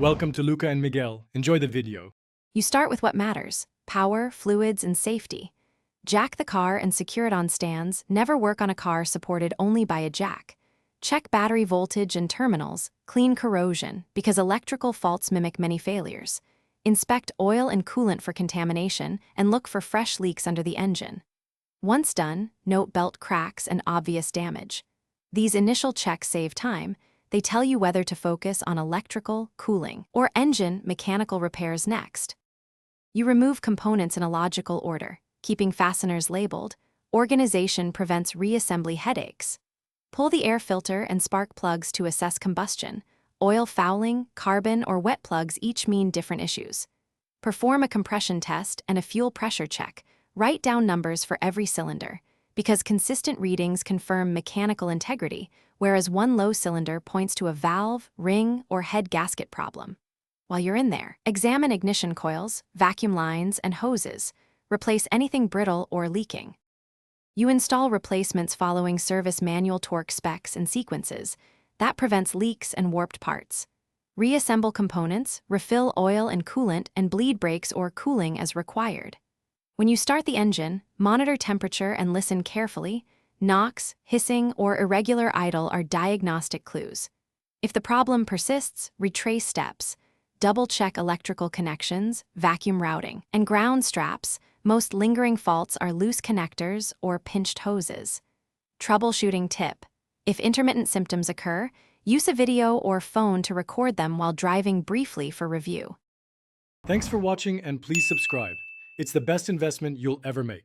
Welcome to Luca and Miguel. Enjoy the video. You start with what matters: power, fluids, and safety. Jack the car and secure it on stands. Never work on a car supported only by a jack. Check battery voltage and terminals. Clean corrosion, because electrical faults mimic many failures. Inspect oil and coolant for contamination, and look for fresh leaks under the engine. Once done, note belt cracks and obvious damage. These initial checks save time. They tell you whether to focus on electrical, cooling, or engine, mechanical repairs next. You remove components in a logical order, keeping fasteners labeled. Organization prevents reassembly headaches. Pull the air filter and spark plugs to assess combustion. Oil fouling, carbon, or wet plugs each mean different issues. Perform a compression test and a fuel pressure check. Write down numbers for every cylinder, because consistent readings confirm mechanical integrity, whereas one low cylinder points to a valve, ring, or head gasket problem. While you're in there, examine ignition coils, vacuum lines, and hoses. Replace anything brittle or leaking. You install replacements following service manual torque specs and sequences. That prevents leaks and warped parts. Reassemble components, refill oil and coolant, and bleed brakes or cooling as required. When you start the engine, monitor temperature and listen carefully. Knocks, hissing, or irregular idle are diagnostic clues. If the problem persists, retrace steps. Double-check electrical connections, vacuum routing, and ground straps. Most lingering faults are loose connectors or pinched hoses. Troubleshooting tip: if intermittent symptoms occur, use a video or phone to record them while driving briefly for review. Thanks for watching and please subscribe. It's the best investment you'll ever make.